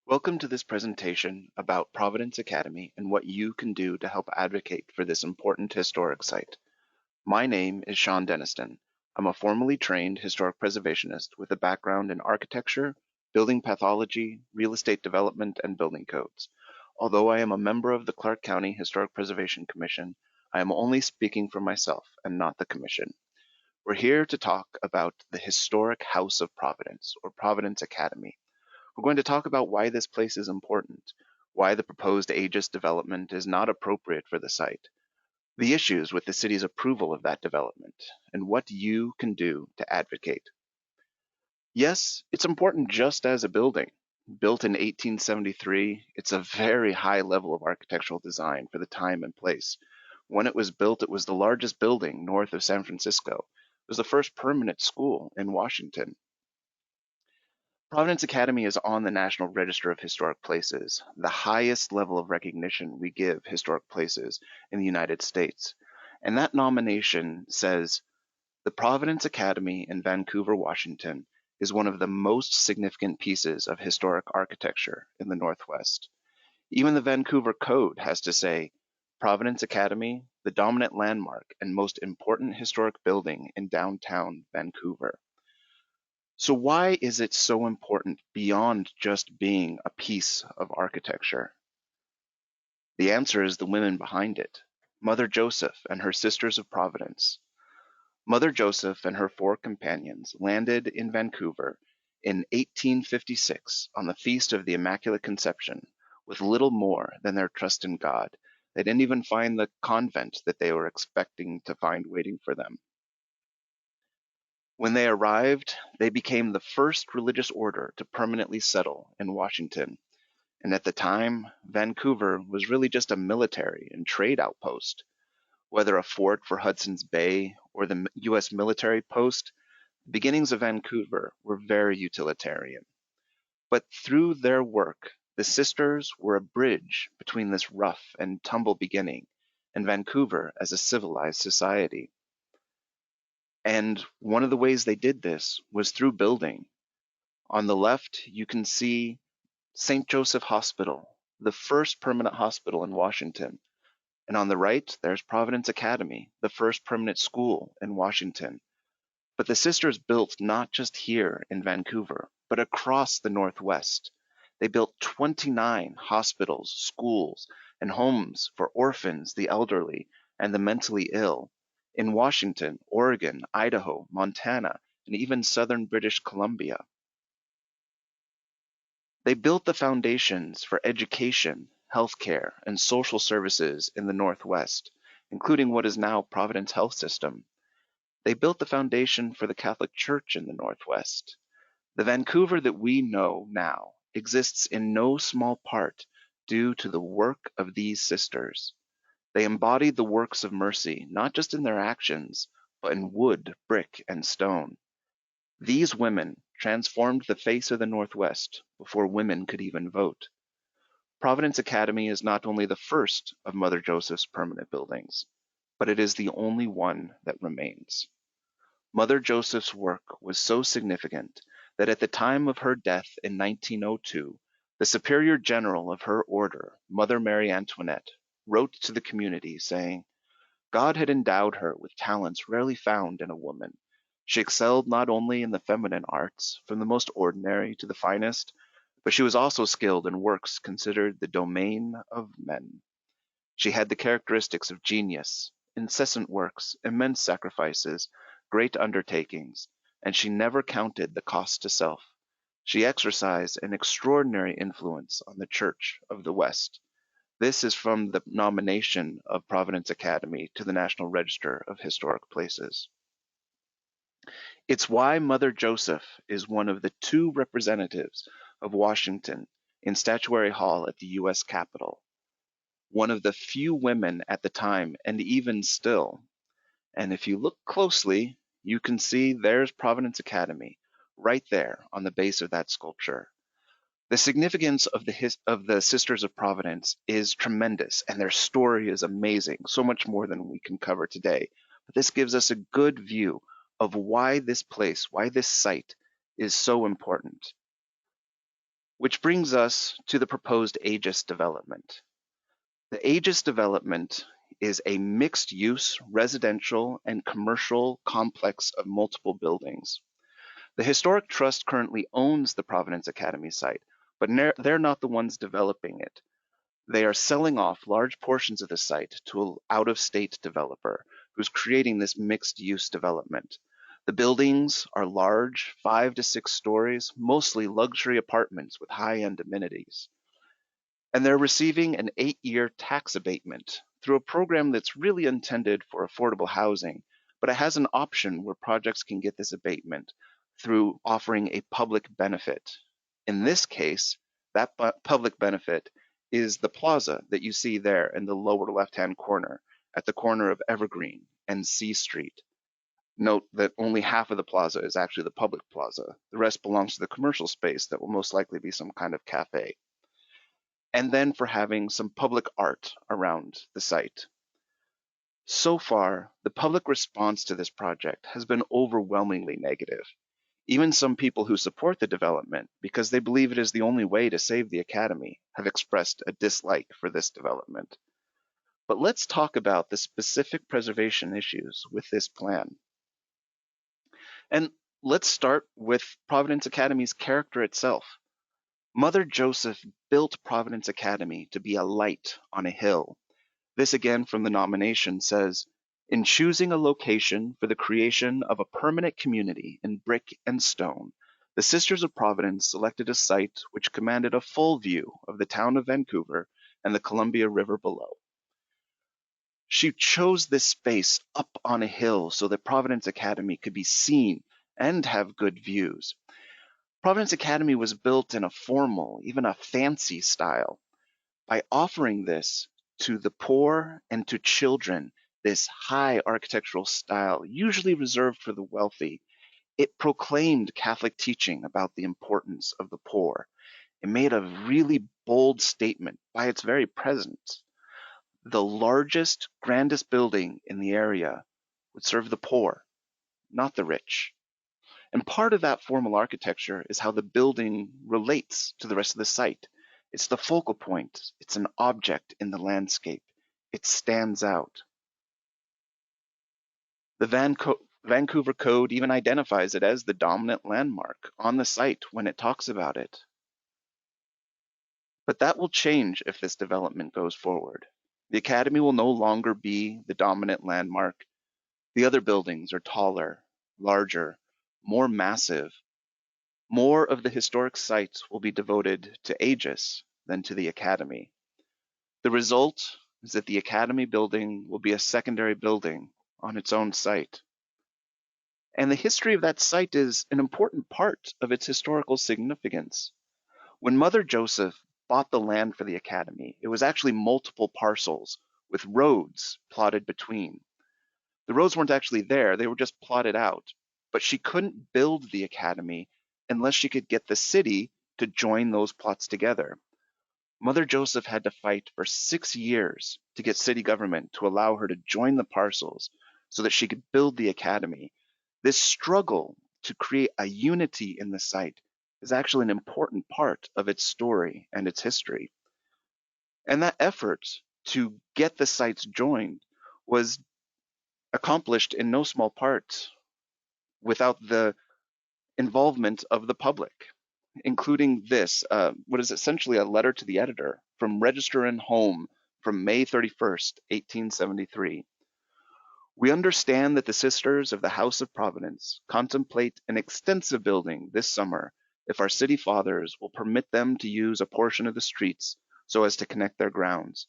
Welcome to this presentation about Providence Academy and what you can do to help advocate for this important historic site. My name is Sean Deniston. I'm a formally trained historic preservationist with a background in architecture, building pathology, real estate development, and building codes. Although I am a member of the Clark County Historic Preservation Commission, I am only speaking for myself and not the commission. We're here to talk about the historic House of Providence, or Providence Academy. We're going to talk about why this place is important, why the proposed Aegis development is not appropriate for the site, the issues with the city's approval of that development, and what you can do to advocate. Yes, it's important just as a building. Built in 1873, it's a very high level of architectural design for the time and place. When it was built, it was the largest building north of San Francisco. It was the first permanent school in Washington. Providence Academy is on the National Register of Historic Places, the highest level of recognition we give historic places in the United States. And that nomination says the Providence Academy in Vancouver, Washington is one of the most significant pieces of historic architecture in the Northwest. Even the Vancouver Code has to say Providence Academy, the dominant landmark and most important historic building in downtown Vancouver. So why is it so important beyond just being a piece of architecture? The answer is the women behind it. Mother Joseph and her Sisters of Providence. Mother Joseph and her four companions landed in Vancouver in 1856 on the Feast of the Immaculate Conception with little more than their trust in God. They didn't even find the convent that they were expecting to find waiting for them. When they arrived, they became the first religious order to permanently settle in Washington. And at the time, Vancouver was really just a military and trade outpost. Whether a fort for Hudson's Bay or the US military post, the beginnings of Vancouver were very utilitarian. But through their work, the sisters were a bridge between this rough and tumble beginning and Vancouver as a civilized society. And one of the ways they did this was through building. On the left, you can see St. Joseph Hospital, the first permanent hospital in Washington. And on the right, there's Providence Academy, the first permanent school in Washington. But the sisters built not just here in Vancouver, but across the Northwest. They built 29 hospitals, schools, and homes for orphans, the elderly, and the mentally ill in Washington, Oregon, Idaho, Montana, and even southern British Columbia. They built the foundations for education, healthcare, and social services in the Northwest, including what is now Providence Health System. They built the foundation for the Catholic Church in the Northwest. The Vancouver that we know now exists in no small part due to the work of these sisters. They embodied the works of mercy, not just in their actions, but in wood, brick, and stone. These women transformed the face of the Northwest before women could even vote. Providence Academy is not only the first of Mother Joseph's permanent buildings, but it is the only one that remains. Mother Joseph's work was so significant that at the time of her death in 1902, the Superior General of her order, Mother Mary Antoinette, wrote to the community saying, God had endowed her with talents rarely found in a woman. She excelled not only in the feminine arts, from the most ordinary to the finest, but she was also skilled in works considered the domain of men. She had the characteristics of genius, incessant works, immense sacrifices, great undertakings, and she never counted the cost to self. She exercised an extraordinary influence on the Church of the West. This is from the nomination of Providence Academy to the National Register of Historic Places. It's why Mother Joseph is one of the two representatives of Washington in Statuary Hall at the U.S. Capitol, one of the few women at the time, and even still. And if you look closely, you can see there's Providence Academy right there on the base of that sculpture. The significance of the Sisters of Providence is tremendous, and their story is amazing, so much more than we can cover today. But this gives us a good view of why this place, why this site is so important. Which brings us to the proposed Aegis development. The Aegis development is a mixed-use residential and commercial complex of multiple buildings. The Historic Trust currently owns the Providence Academy site, but they're not the ones developing it. They are selling off large portions of the site to an out-of-state developer who's creating this mixed-use development. The buildings are large, 5 to 6 stories, mostly luxury apartments with high-end amenities. And they're receiving an 8-year tax abatement through a program that's really intended for affordable housing, but it has an option where projects can get this abatement through offering a public benefit. In this case, that public benefit is the plaza that you see there in the lower left-hand corner at the corner of Evergreen and C Street. Note that only half of the plaza is actually the public plaza. The rest belongs to the commercial space that will most likely be some kind of cafe. And then for having some public art around the site. So far, the public response to this project has been overwhelmingly negative. Even some people who support the development, because they believe it is the only way to save the academy, have expressed a dislike for this development. But let's talk about the specific preservation issues with this plan. And let's start with Providence Academy's character itself. Mother Joseph built Providence Academy to be a light on a hill. This again from the nomination says, in choosing a location for the creation of a permanent community in brick and stone, the Sisters of Providence selected a site which commanded a full view of the town of Vancouver and the Columbia River below. She chose this space up on a hill so that Providence Academy could be seen and have good views. Providence Academy was built in a formal, even a fancy style. By offering this to the poor and to children, this high architectural style, usually reserved for the wealthy, it proclaimed Catholic teaching about the importance of the poor. It made a really bold statement by its very presence. The largest, grandest building in the area would serve the poor, not the rich. And part of that formal architecture is how the building relates to the rest of the site. It's the focal point. It's an object in the landscape. It stands out. The Vancouver Code even identifies it as the dominant landmark on the site when it talks about it. But that will change if this development goes forward. The Academy will no longer be the dominant landmark. The other buildings are taller, larger, more massive. More of the historic sites will be devoted to Aegis than to the Academy. The result is that the Academy building will be a secondary building on its own site. And the history of that site is an important part of its historical significance. When Mother Joseph bought the land for the Academy, it was actually multiple parcels with roads plotted between. The roads weren't actually there, they were just plotted out. But she couldn't build the Academy unless she could get the city to join those plots together. Mother Joseph had to fight for 6 years to get city government to allow her to join the parcels so that she could build the Academy. This struggle to create a unity in the site is actually an important part of its story and its history. And that effort to get the sites joined was accomplished in no small part without the involvement of the public, including this, what is essentially a letter to the editor from Register and Home from May 31st, 1873. We understand that the Sisters of the House of Providence contemplate an extensive building this summer if our city fathers will permit them to use a portion of the streets so as to connect their grounds.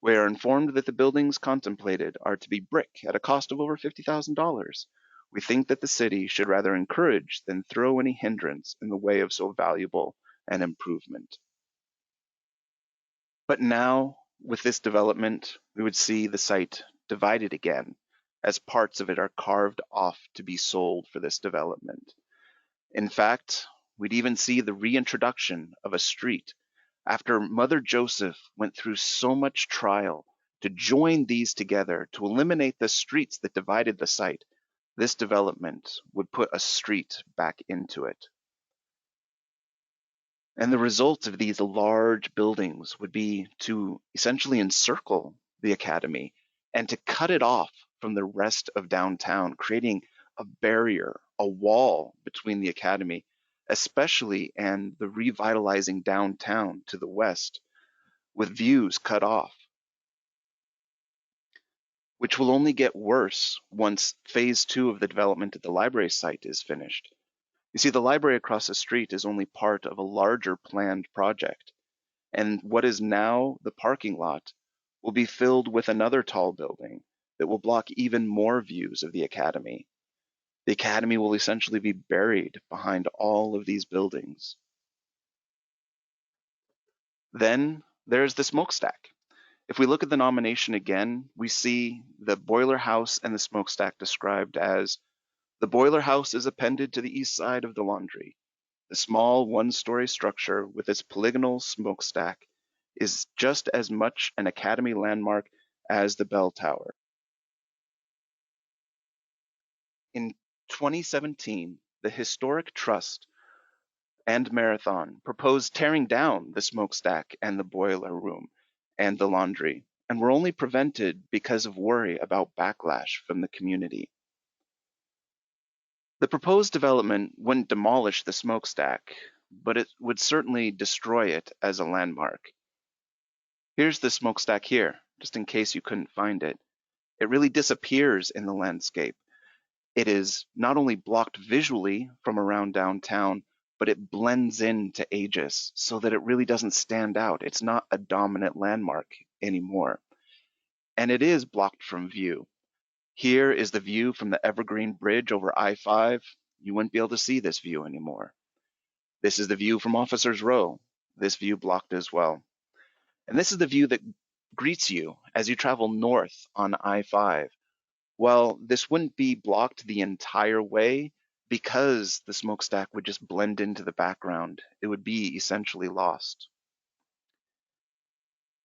We are informed that the buildings contemplated are to be brick at a cost of over $50,000. We think that the city should rather encourage than throw any hindrance in the way of so valuable an improvement. But now, with this development, we would see the site divided again, as parts of it are carved off to be sold for this development. In fact, we'd even see the reintroduction of a street after Mother Joseph went through so much trial to join these together to eliminate the streets that divided the site. This development would put a street back into it. And the result of these large buildings would be to essentially encircle the academy and to cut it off from the rest of downtown, creating a barrier, a wall between the academy, especially and the revitalizing downtown to the west, with views cut off, which will only get worse once phase two of the development at the library site is finished. You see, the library across the street is only part of a larger planned project, and what is now the parking lot will be filled with another tall building that will block even more views of the academy. The academy will essentially be buried behind all of these buildings. Then there's the smokestack. If we look at the nomination again, we see the boiler house and the smokestack described as: the boiler house is appended to the east side of the laundry. The small one-story structure with its polygonal smokestack is just as much an academy landmark as the bell tower. In 2017, the Historic Trust and Marathon proposed tearing down the smokestack and the boiler room and the laundry, and were only prevented because of worry about backlash from the community. The proposed development wouldn't demolish the smokestack, but it would certainly destroy it as a landmark. Here's the smokestack here, just in case you couldn't find it. It really disappears in the landscape. It is not only blocked visually from around downtown, but it blends into Aegis so that it really doesn't stand out. It's not a dominant landmark anymore. And it is blocked from view. Here is the view from the Evergreen Bridge over I-5. You wouldn't be able to see this view anymore. This is the view from Officers Row. This view blocked as well. And this is the view that greets you as you travel north on I-5. Well, this wouldn't be blocked the entire way because the smokestack would just blend into the background. It would be essentially lost.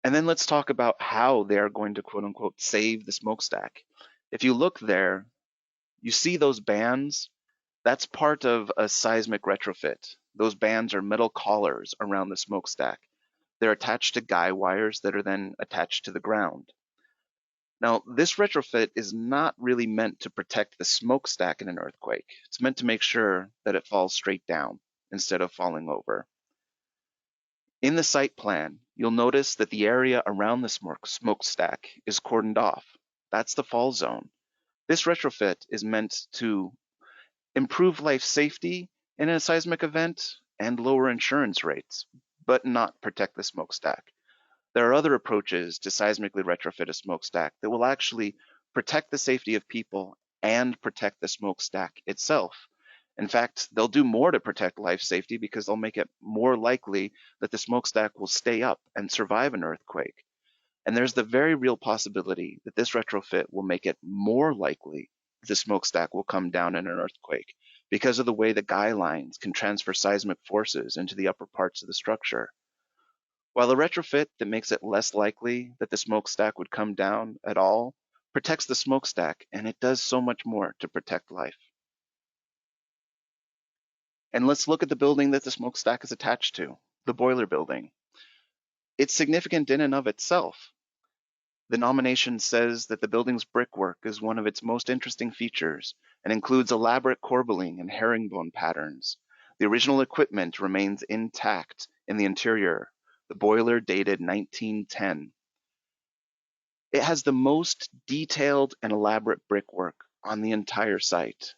And then let's talk about how they are going to quote unquote save the smokestack. If you look there, you see those bands. That's part of a seismic retrofit. Those bands are metal collars around the smokestack. They're attached to guy wires that are then attached to the ground. Now, this retrofit is not really meant to protect the smokestack in an earthquake. It's meant to make sure that it falls straight down instead of falling over. In the site plan, you'll notice that the area around the smokestack is cordoned off. That's the fall zone. This retrofit is meant to improve life safety in a seismic event and lower insurance rates, but not protect the smokestack. There are other approaches to seismically retrofit a smokestack that will actually protect the safety of people and protect the smokestack itself. In fact, they'll do more to protect life safety because they'll make it more likely that the smokestack will stay up and survive an earthquake. And there's the very real possibility that this retrofit will make it more likely that the smokestack will come down in an earthquake because of the way the guy lines can transfer seismic forces into the upper parts of the structure. While a retrofit that makes it less likely that the smokestack would come down at all protects the smokestack, and it does so much more to protect life. And let's look at the building that the smokestack is attached to, the boiler building. It's significant in and of itself. The nomination says that the building's brickwork is one of its most interesting features and includes elaborate corbelling and herringbone patterns. The original equipment remains intact in the interior, the boiler dated 1910. It has the most detailed and elaborate brickwork on the entire site.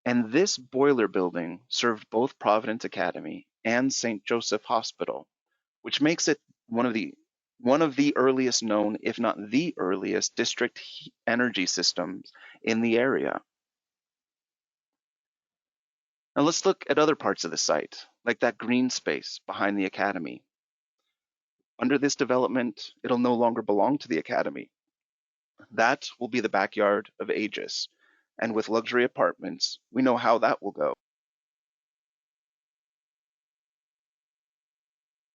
And this boiler building served both Providence Academy and St. Joseph Hospital, which makes it one of the earliest known, if not the earliest, district energy systems in the area. Now let's look at other parts of the site, like that green space behind the academy. Under this development, it'll no longer belong to the academy. That will be the backyard of Aegis, and with luxury apartments, we know how that will go.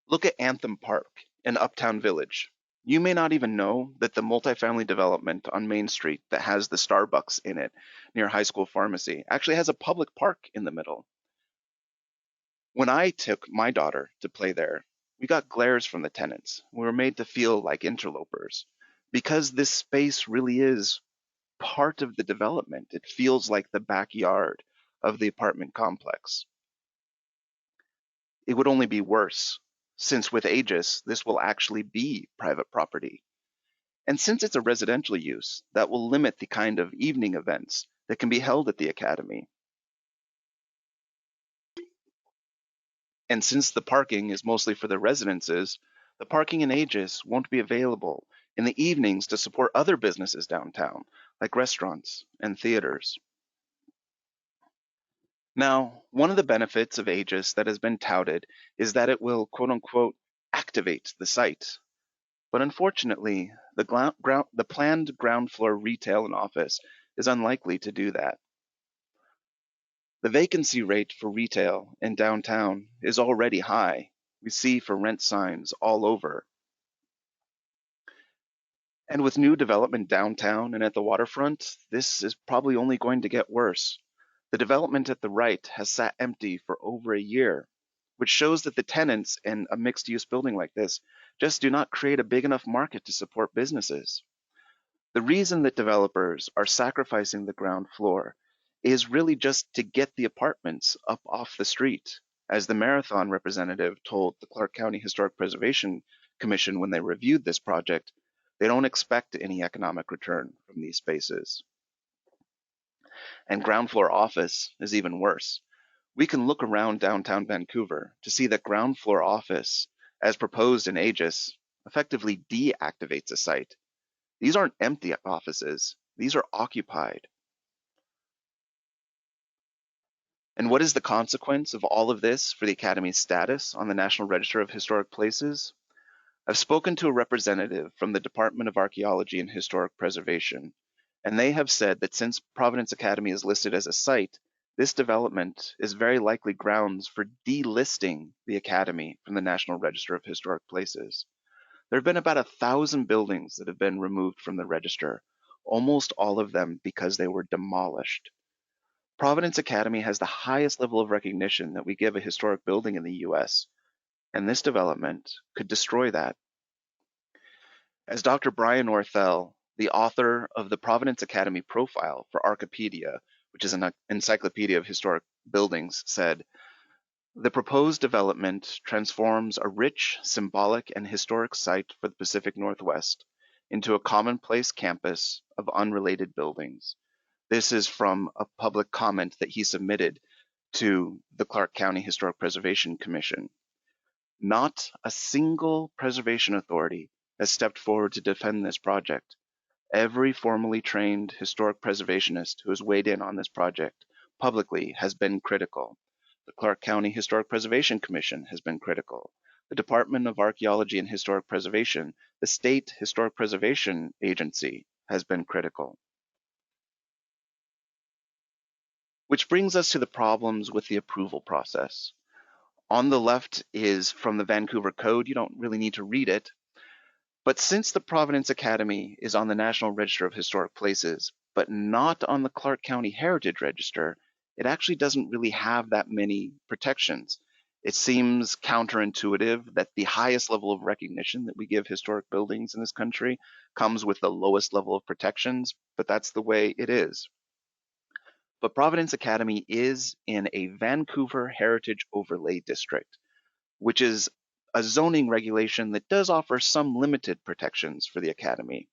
Look at Anthem Park in Uptown Village. You may not even know that the multifamily development on Main Street that has the Starbucks in it near High School Pharmacy actually has a public park in the middle. When I took my daughter to play there, we got glares from the tenants. We were made to feel like interlopers. Because this space really is part of the development, it feels like the backyard of the apartment complex. It would only be worse, since with Aegis, this will actually be private property. And since it's a residential use, that will limit the kind of evening events that can be held at the Academy. And since the parking is mostly for the residences, the parking in Aegis won't be available in the evenings to support other businesses downtown, like restaurants and theaters. Now, one of the benefits of Aegis that has been touted is that it will quote unquote activate the site. But unfortunately, the planned ground floor retail and office is unlikely to do that. The vacancy rate for retail in downtown is already high. We see for rent signs all over. And with new development downtown and at the waterfront, this is probably only going to get worse. The development at the right has sat empty for over a year, which shows that the tenants in a mixed use building like this just do not create a big enough market to support businesses. The reason that developers are sacrificing the ground floor is really just to get the apartments up off the street. As the Marathon representative told the Clark County Historic Preservation Commission when they reviewed this project, they don't expect any economic return from these spaces. And ground floor office is even worse. We can look around downtown Vancouver to see that ground floor office, as proposed in Aegis, effectively deactivates a site. These aren't empty offices, these are occupied. And what is the consequence of all of this for the Academy's status on the National Register of Historic Places? I've spoken to a representative from the Department of Archaeology and Historic Preservation, and they have said that since Providence Academy is listed as a site, this development is very likely grounds for delisting the Academy from the National Register of Historic Places. There have been about 1,000 buildings that have been removed from the register, almost all of them because they were demolished. Providence Academy has the highest level of recognition that we give a historic building in the US, and this development could destroy that. As Dr. Brian Orthel, the author of the Providence Academy Profile for Archipedia, which is an encyclopedia of historic buildings, said, "The proposed development transforms a rich, symbolic, and historic site for the Pacific Northwest into a commonplace campus of unrelated buildings." This is from a public comment that he submitted to the Clark County Historic Preservation Commission. Not a single preservation authority has stepped forward to defend this project. Every formally trained historic preservationist who has weighed in on this project publicly has been critical. The Clark County Historic Preservation Commission has been critical. The Department of Archaeology and Historic Preservation, the State Historic Preservation Agency, has been critical. Which brings us to the problems with the approval process. On the left is from the Vancouver Code. You don't really need to read it. But since the Providence Academy is on the National Register of Historic Places, but not on the Clark County Heritage Register, it actually doesn't really have that many protections. It seems counterintuitive that the highest level of recognition that we give historic buildings in this country comes with the lowest level of protections, but that's the way it is. But Providence Academy is in a Vancouver Heritage Overlay District, which is a zoning regulation that does offer some limited protections for the Academy.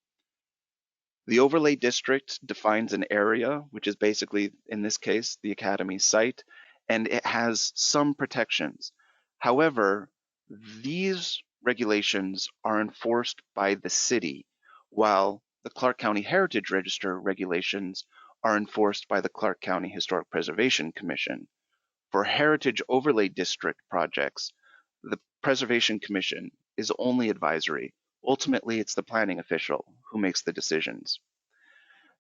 The Overlay District defines an area, which is basically, in this case, the Academy site, and it has some protections. However, these regulations are enforced by the city, while the Clark County Heritage Register regulations are enforced by the Clark County Historic Preservation Commission. For Heritage Overlay District projects, the Preservation Commission is only advisory. Ultimately, it's the planning official who makes the decisions.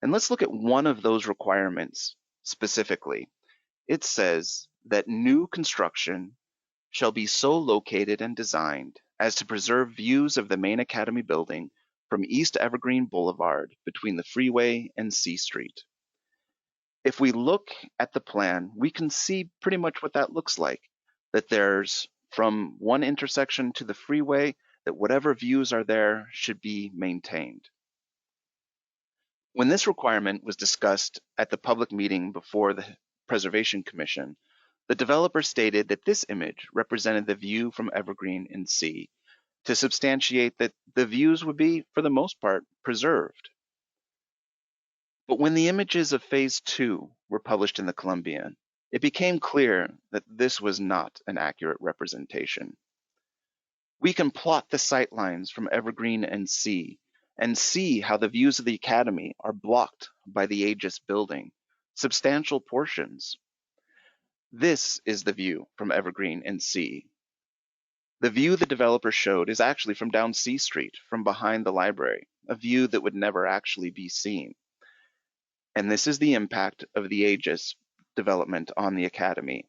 And let's look at one of those requirements specifically. It says that new construction shall be so located and designed as to preserve views of the main Academy building from East Evergreen Boulevard between the freeway and C Street. If we look at the plan, we can see pretty much what that looks like. that there's from one intersection to the freeway, that whatever views are there should be maintained. When this requirement was discussed at the public meeting before the Preservation Commission, the developer stated that this image represented the view from Evergreen and C, to substantiate that the views would be, for the most part, preserved. But when the images of Phase 2 were published in the Columbian, it became clear that this was not an accurate representation. We can plot the sightlines from Evergreen and see how the views of the Academy are blocked by the Aegis building, substantial portions. This is the view from Evergreen and C. The view the developer showed is actually from down C Street, from behind the library, a view that would never actually be seen. And this is the impact of the Aegis development on the Academy.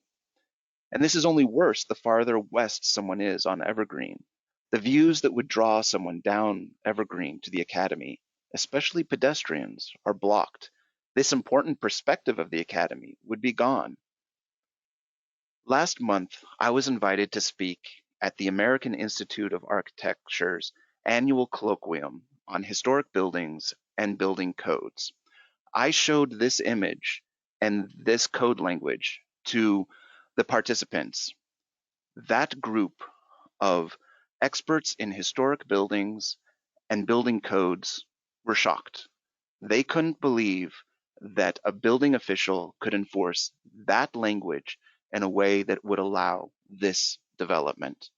And this is only worse the farther west someone is on Evergreen. The views that would draw someone down Evergreen to the Academy, especially pedestrians, are blocked. This important perspective of the Academy would be gone. Last month, I was invited to speak at the American Institute of Architecture's annual colloquium on historic buildings and building codes. I showed this image and this code language to the participants. That group of experts in historic buildings and building codes were shocked. They couldn't believe that a building official could enforce that language in a way that would allow this development.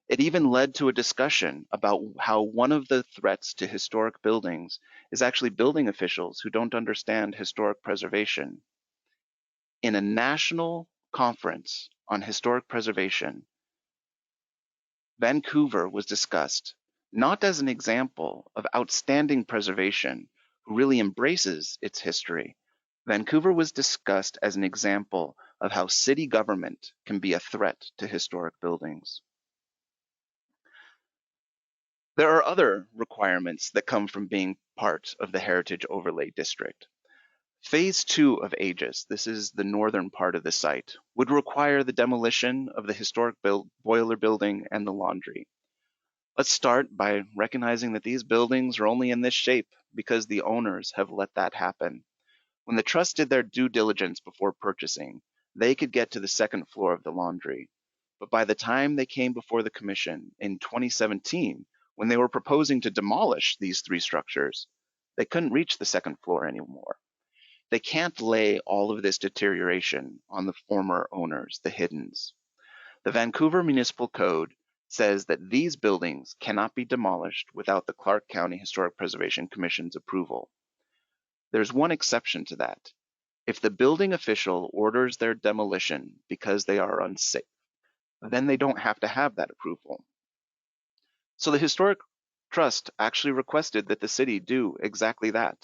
It even led to a discussion about how one of the threats to historic buildings is actually building officials who don't understand historic preservation. In a national conference on historic preservation, Vancouver was discussed not as an example of outstanding preservation who really embraces its history. Vancouver was discussed as an example of how city government can be a threat to historic buildings. There are other requirements that come from being part of the Heritage Overlay District. Phase 2 of Aegis, this is the northern part of the site, would require the demolition of the historic boiler building and the laundry. Let's start by recognizing that these buildings are only in this shape because the owners have let that happen. When the trust did their due diligence before purchasing, they could get to the second floor of the laundry. But by the time they came before the commission in 2017, when they were proposing to demolish these three structures, they couldn't reach the second floor anymore. They can't lay all of this deterioration on the former owners, the Hiddens. The Vancouver Municipal Code says that these buildings cannot be demolished without the Clark County Historic Preservation Commission's approval. There's one exception to that. If the building official orders their demolition because they are unsafe, then they don't have to have that approval. So the Historic Trust actually requested that the city do exactly that.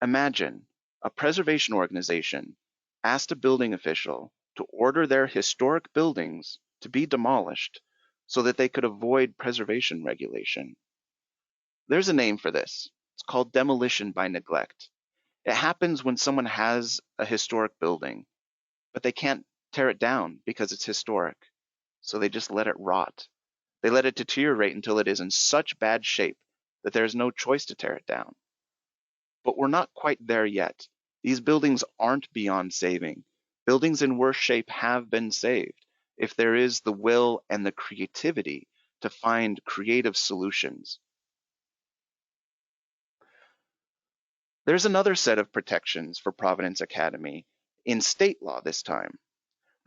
Imagine a preservation organization asked a building official to order their historic buildings to be demolished so that they could avoid preservation regulation. There's a name for this. It's called demolition by neglect. It happens when someone has a historic building, but they can't tear it down because it's historic. So they just let it rot. They let it deteriorate until it is in such bad shape that there's no choice to tear it down. But we're not quite there yet. These buildings aren't beyond saving. Buildings in worse shape have been saved if there is the will and the creativity to find creative solutions. There's another set of protections for Providence Academy, in state law this time.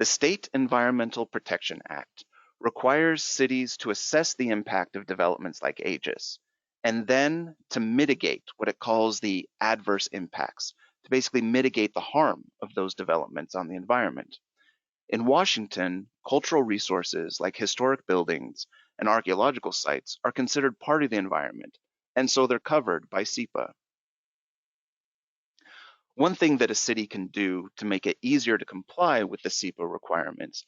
The State Environmental Protection Act requires cities to assess the impact of developments like Aegis, and then to mitigate what it calls the adverse impacts, to basically mitigate the harm of those developments on the environment. In Washington, cultural resources like historic buildings and archaeological sites are considered part of the environment, and so they're covered by SEPA. One thing that a city can do to make it easier to comply with the SEPA requirements,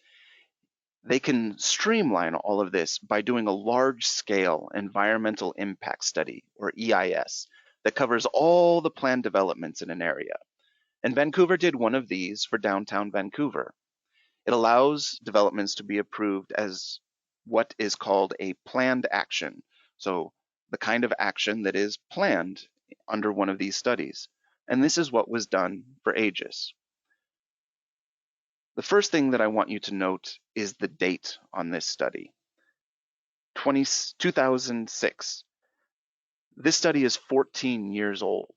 they can streamline all of this by doing a large-scale environmental impact study, or EIS, that covers all the planned developments in an area. And Vancouver did one of these for downtown Vancouver. It allows developments to be approved as what is called a planned action. So the kind of action that is planned under one of these studies. And this is what was done for Aegis. The first thing that I want you to note is the date on this study, 2006. This study is 14 years old.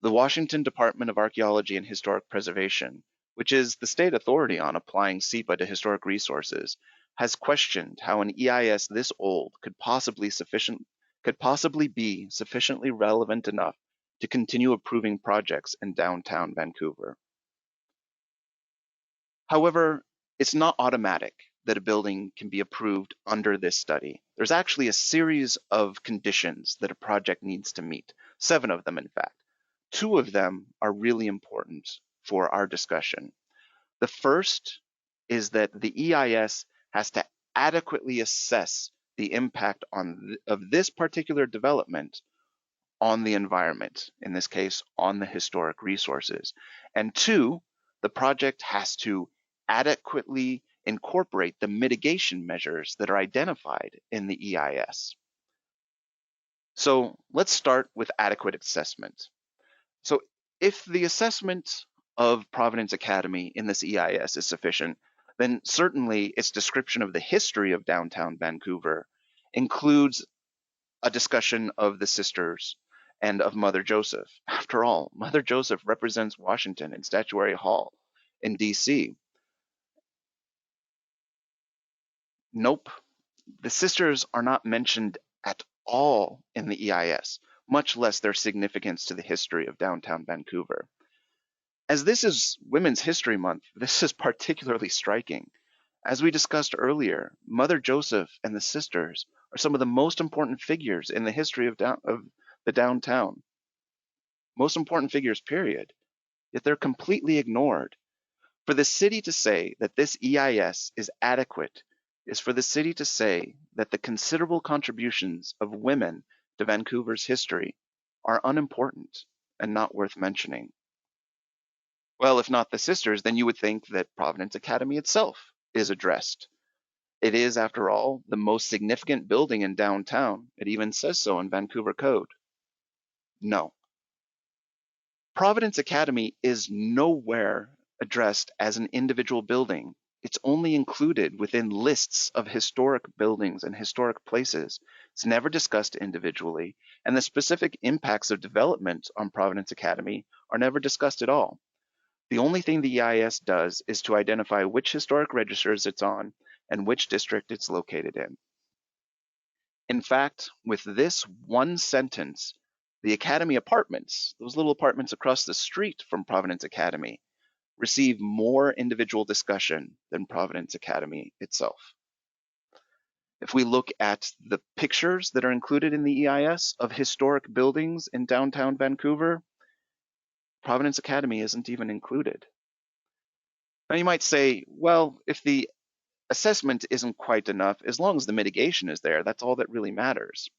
The Washington Department of Archaeology and Historic Preservation, which is the state authority on applying SEPA to historic resources, has questioned how an EIS this old could possibly be sufficiently relevant enough to continue approving projects in downtown Vancouver. However, it's not automatic that a building can be approved under this study. There's actually a series of conditions that a project needs to meet, 7 of them in fact. 2 of them are really important for our discussion. The first is that the EIS has to adequately assess the impact of this particular development on the environment, in this case, on the historic resources. And 2, the project has to adequately incorporate the mitigation measures that are identified in the EIS. So let's start with adequate assessment. So if the assessment of Providence Academy in this EIS is sufficient, then certainly its description of the history of downtown Vancouver includes a discussion of the sisters and of Mother Joseph. After all, Mother Joseph represents Washington in Statuary Hall in DC. Nope, the sisters are not mentioned at all in the EIS, much less their significance to the history of downtown Vancouver. As this is Women's History Month, this is particularly striking. As we discussed earlier, Mother Joseph and the sisters are some of the most important figures in the history of the downtown. Most important figures, period. Yet they're completely ignored. For the city to say that this EIS is adequate is for the city to say that the considerable contributions of women to Vancouver's history are unimportant and not worth mentioning. Well, if not the sisters, then you would think that Providence Academy itself is addressed. It is, after all, the most significant building in downtown. It even says so in Vancouver Code. No. Providence Academy is nowhere addressed as an individual building. It's only included within lists of historic buildings and historic places. It's never discussed individually, and the specific impacts of development on Providence Academy are never discussed at all. The only thing the EIS does is to identify which historic registers it's on and which district it's located in. In fact, with this one sentence, the Academy apartments, those little apartments across the street from Providence Academy, receive more individual discussion than Providence Academy itself. If we look at the pictures that are included in the EIS of historic buildings in downtown Vancouver, Providence Academy isn't even included. Now you might say, well, if the assessment isn't quite enough, as long as the mitigation is there, that's all that really matters.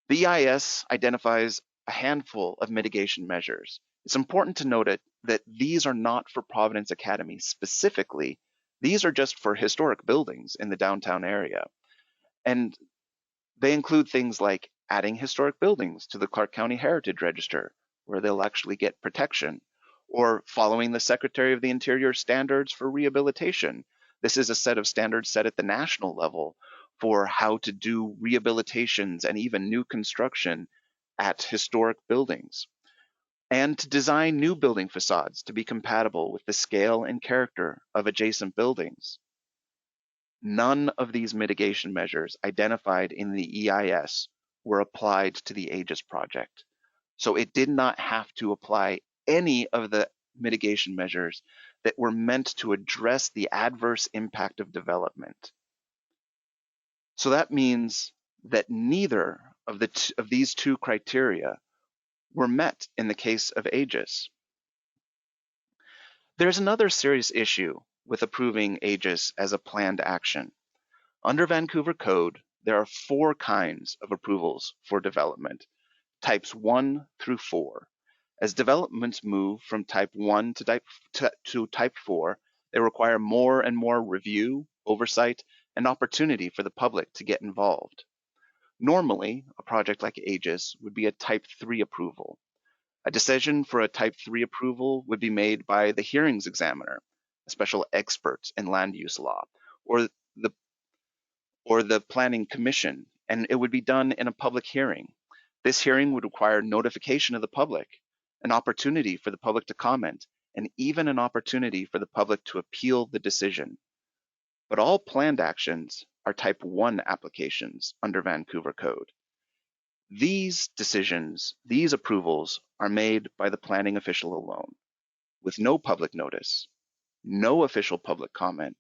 The EIS identifies a handful of mitigation measures. It's important to note that these are not for Providence Academy specifically. These are just for historic buildings in the downtown area. And they include things like adding historic buildings to the Clark County Heritage Register, where they'll actually get protection, or following the Secretary of the Interior standards for rehabilitation. This is a set of standards set at the national level for how to do rehabilitations and even new construction at historic buildings, and to design new building facades to be compatible with the scale and character of adjacent buildings. None of these mitigation measures identified in the EIS were applied to the Aegis project. So it did not have to apply any of the mitigation measures that were meant to address the adverse impact of development. So that means that neither of these 2 criteria were met in the case of Aegis. There's another serious issue with approving Aegis as a planned action. Under Vancouver Code, there are 4 kinds of approvals for development, types 1 through 4. As developments move from type 1 to type 4, They require more and more review, oversight, and opportunity for the public to get involved. Normally, a project like Aegis would be a Type 3 approval. A decision for a Type 3 approval would be made by the hearings examiner, a special expert in land use law, or the, or the planning commission, and it would be done in a public hearing. This hearing would require notification of the public, an opportunity for the public to comment, and even an opportunity for the public to appeal the decision. But all planned actions are Type 1 applications under Vancouver Code. These decisions, these approvals, are made by the planning official alone, with no public notice, no official public comment,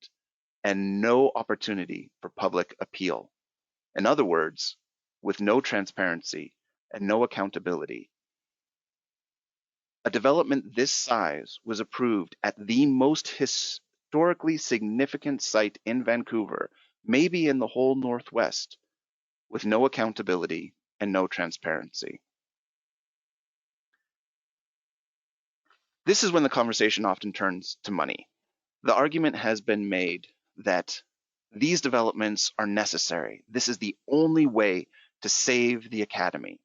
and no opportunity for public appeal. In other words, with no transparency and no accountability. A development this size was approved at the most historically significant site in Vancouver, maybe in the whole Northwest, with no accountability and no transparency. This is when the conversation often turns to money. The argument has been made that these developments are necessary. This is the only way to save the Academy.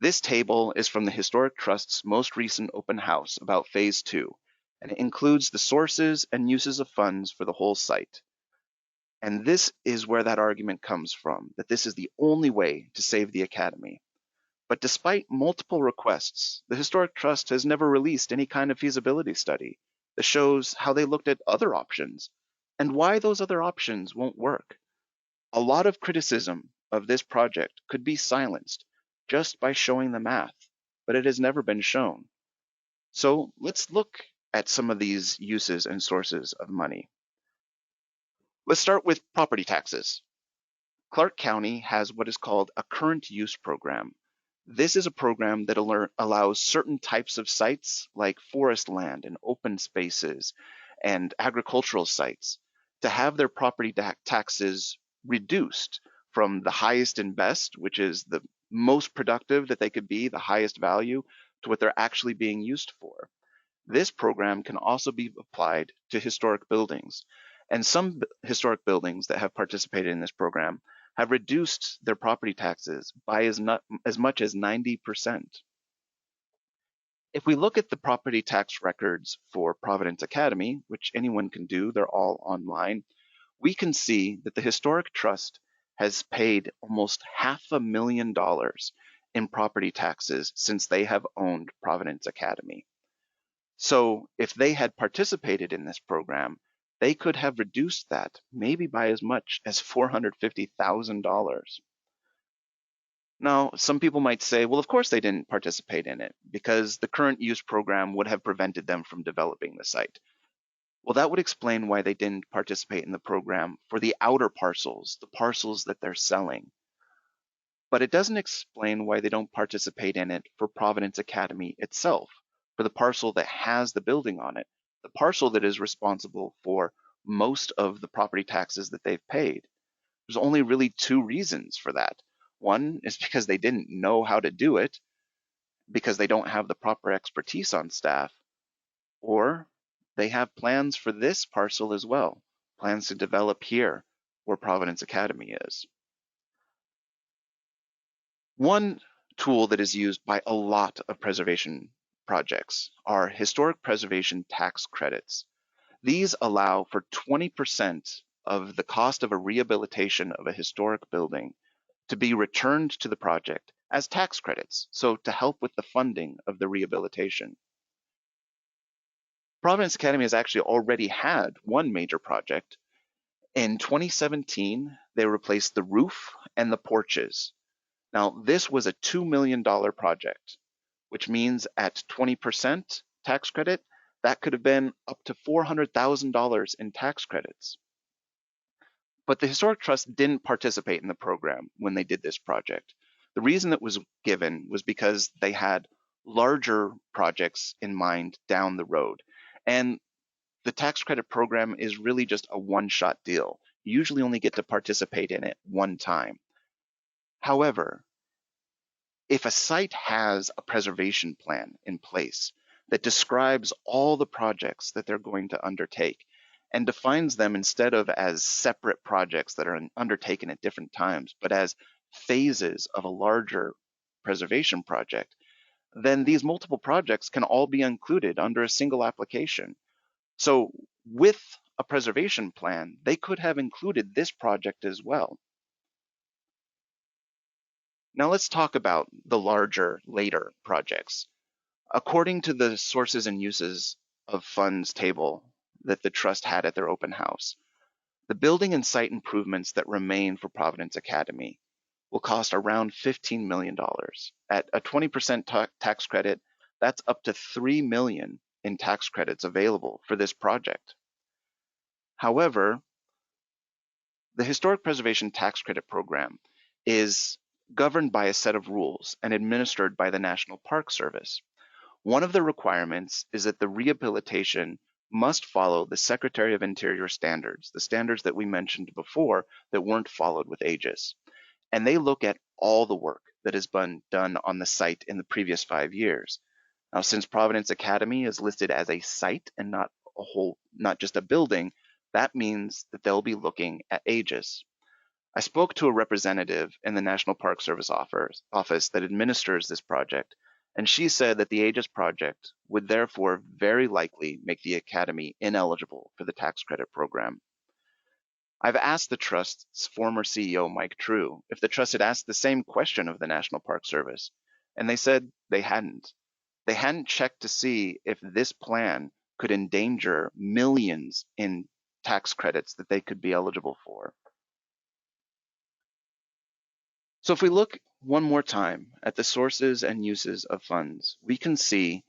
This table is from the Historic Trust's most recent open house about Phase 2, and it includes the sources and uses of funds for the whole site. And this is where that argument comes from, that this is the only way to save the Academy. But despite multiple requests, the Historic Trust has never released any kind of feasibility study that shows how they looked at other options and why those other options won't work. A lot of criticism of this project could be silenced just by showing the math, but it has never been shown. So let's look at some of these uses and sources of money. Let's start with property taxes. Clark County has what is called a current use program. This is a program that allows certain types of sites like forest land and open spaces and agricultural sites to have their property taxes reduced from the highest and best, which is the most productive that they could be, the highest value, to what they're actually being used for. This program can also be applied to historic buildings, and some historic buildings that have participated in this program have reduced their property taxes by as much as 90%. If we look at the property tax records for Providence Academy, which anyone can do, they're all online, we can see that the Historic Trust has paid almost $500,000 in property taxes since they have owned Providence Academy. So if they had participated in this program, they could have reduced that maybe by as much as $450,000. Now, some people might say, well, of course they didn't participate in it because the current use program would have prevented them from developing the site. Well, that would explain why they didn't participate in the program for the outer parcels, the parcels that they're selling. But it doesn't explain why they don't participate in it for Providence Academy itself, for the parcel that has the building on it, the parcel that is responsible for most of the property taxes that they've paid. There's only really two reasons for that. One is because they didn't know how to do it, because they don't have the proper expertise on staff, or they have plans for this parcel as well, plans to develop here where Providence Academy is. One tool that is used by a lot of preservation projects are historic preservation tax credits. These allow for 20% of the cost of a rehabilitation of a historic building to be returned to the project as tax credits, so to help with the funding of the rehabilitation. Providence Academy has actually already had one major project. In 2017, they replaced the roof and the porches. Now, this was a $2 million project, which means at 20% tax credit, that could have been up to $400,000 in tax credits. But the Historic Trust didn't participate in the program when they did this project. The reason it was given was because they had larger projects in mind down the road. And the tax credit program is really just a one-shot deal. You usually only get to participate in it one time. However, if a site has a preservation plan in place, that describes all the projects that they're going to undertake and defines them instead of as separate projects that are undertaken at different times, but as phases of a larger preservation project, then these multiple projects can all be included under a single application. So with a preservation plan, they could have included this project as well. Now let's talk about the larger, later projects. According to the sources and uses of funds table that the trust had at their open house, the building and site improvements that remain for Providence Academy will cost around $15 million. At a 20% tax credit, that's up to $3 million in tax credits available for this project. However, the Historic Preservation Tax Credit Program is governed by a set of rules and administered by the National Park Service. One of the requirements is that the rehabilitation must follow the Secretary of Interior standards, the standards that we mentioned before that weren't followed with Aegis. And they look at all the work that has been done on the site in the previous 5 years. Now, since Providence Academy is listed as a site and not just a building, that means that they'll be looking at Aegis. I spoke to a representative in the National Park Service office that administers this project, and she said that the Aegis project would therefore very likely make the Academy ineligible for the tax credit program. I've asked the Trust's former CEO, Mike True, if the Trust had asked the same question of the National Park Service, and they said they hadn't. They hadn't checked to see if this plan could endanger millions in tax credits that they could be eligible for. So if we look one more time at the sources and uses of funds, we can see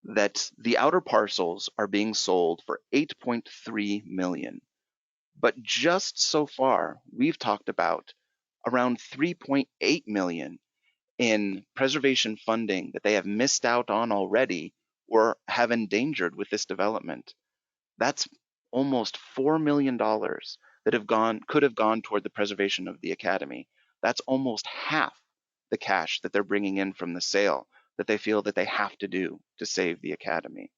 that the outer parcels are being sold for $8.3 million. But just so far, we've talked about around $3.8 million in preservation funding that they have missed out on already or have endangered with this development. That's almost $4 million that could have gone toward the preservation of the Academy. That's almost half the cash that they're bringing in from the sale that they feel that they have to do to save the Academy.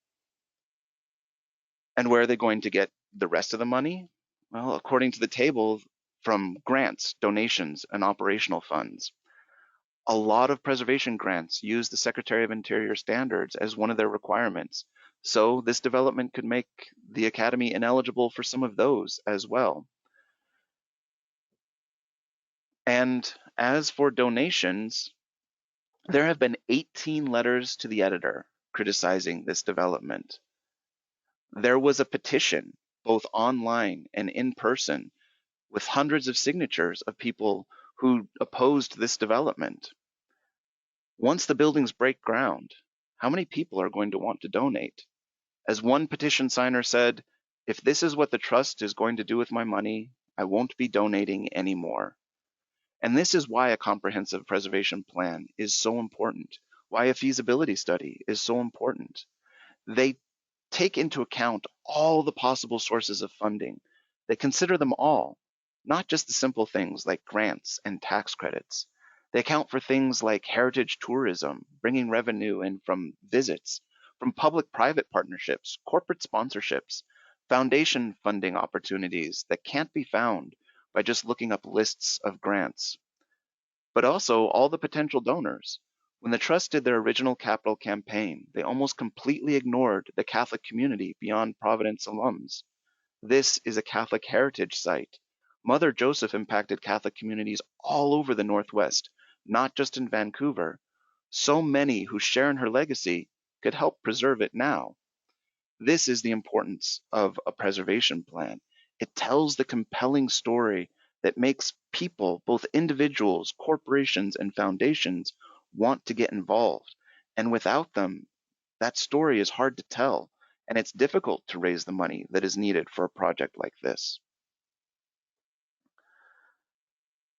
And where are they going to get the rest of the money? Well, according to the table, from grants, donations, and operational funds. A lot of preservation grants use the Secretary of Interior standards as one of their requirements. So this development could make the Academy ineligible for some of those as well. And as for donations, there have been 18 letters to the editor criticizing this development. There was a petition, both online and in person, with hundreds of signatures of people who opposed this development. Once the buildings break ground, how many people are going to want to donate? As one petition signer said, if this is what the trust is going to do with my money, I won't be donating anymore. And this is why a comprehensive preservation plan is so important, why a feasibility study is so important. They take into account all the possible sources of funding. They consider them all, not just the simple things like grants and tax credits. They account for things like heritage tourism, bringing revenue in from visits, from public-private partnerships, corporate sponsorships, foundation funding opportunities that can't be found by just looking up lists of grants, but also all the potential donors. When the Trust did their original capital campaign, they almost completely ignored the Catholic community beyond Providence alums. This is a Catholic heritage site. Mother Joseph impacted Catholic communities all over the Northwest, not just in Vancouver. So many who share in her legacy could help preserve it now. This is the importance of a preservation plan. It tells the compelling story that makes people, both individuals, corporations, and foundations, want to get involved. And without them, that story is hard to tell, and it's difficult to raise the money that is needed for a project like this.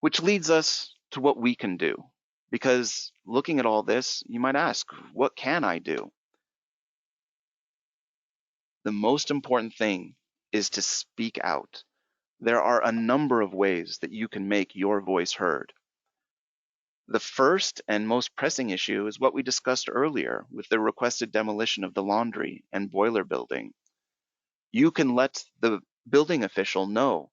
Which leads us to what we can do. Because looking at all this, you might ask, what can I do? The most important thing is to speak out. There are a number of ways that you can make your voice heard. The first and most pressing issue is what we discussed earlier with the requested demolition of the laundry and boiler building. You can let the building official know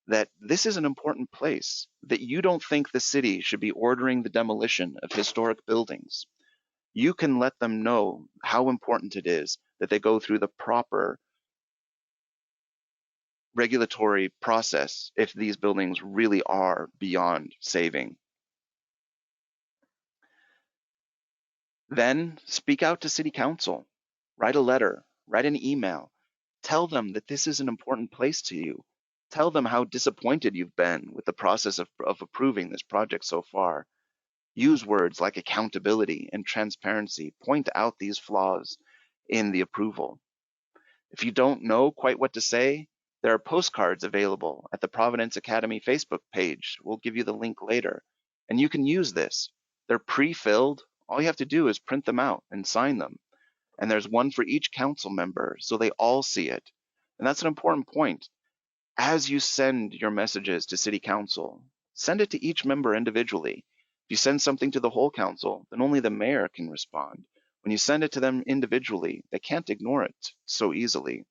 that this is an important place, that you don't think the city should be ordering the demolition of historic buildings. You can let them know how important it is that they go through the proper regulatory process if these buildings really are beyond saving. Then speak out to city council, write a letter, write an email, tell them that this is an important place to you. Tell them how disappointed you've been with the process of approving this project so far. Use words like accountability and transparency. Point out these flaws in the approval. If you don't know quite what to say, there are postcards available at the Providence Academy Facebook page. We'll give you the link later. And you can use this. They're pre-filled. All you have to do is print them out and sign them. And there's one for each council member, so they all see it. And that's an important point. As you send your messages to city council, send it to each member individually. If you send something to the whole council, then only the mayor can respond. When you send it to them individually, they can't ignore it so easily.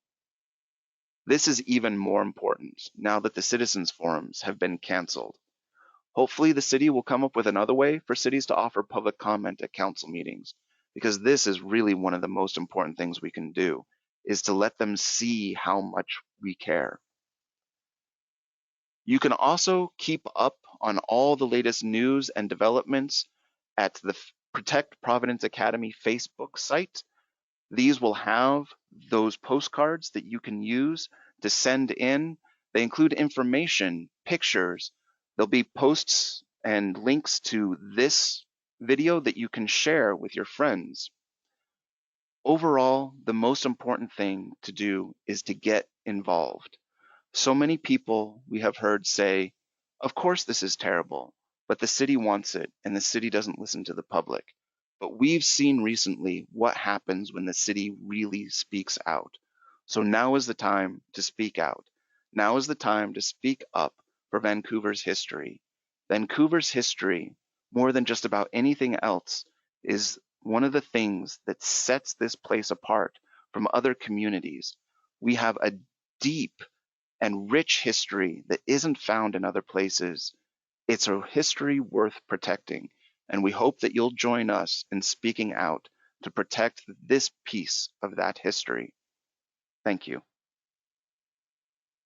This is even more important now that the citizens forums have been canceled. Hopefully the city will come up with another way for cities to offer public comment at council meetings, because this is really one of the most important things we can do, is to let them see how much we care. You can also keep up on all the latest news and developments at the Protect Providence Academy Facebook site. These will have those postcards that you can use to send in. They include information, pictures. There'll be posts and links to this video that you can share with your friends. Overall, the most important thing to do is to get involved. So many people we have heard say, of course this is terrible, but the city wants it and the city doesn't listen to the public. But we've seen recently what happens when the city really speaks out. So now is the time to speak out. Now is the time to speak up for Vancouver's history. Vancouver's history, more than just about anything else, is one of the things that sets this place apart from other communities. We have a deep and rich history that isn't found in other places. It's a history worth protecting, and we hope that you'll join us in speaking out to protect this piece of that history. Thank you.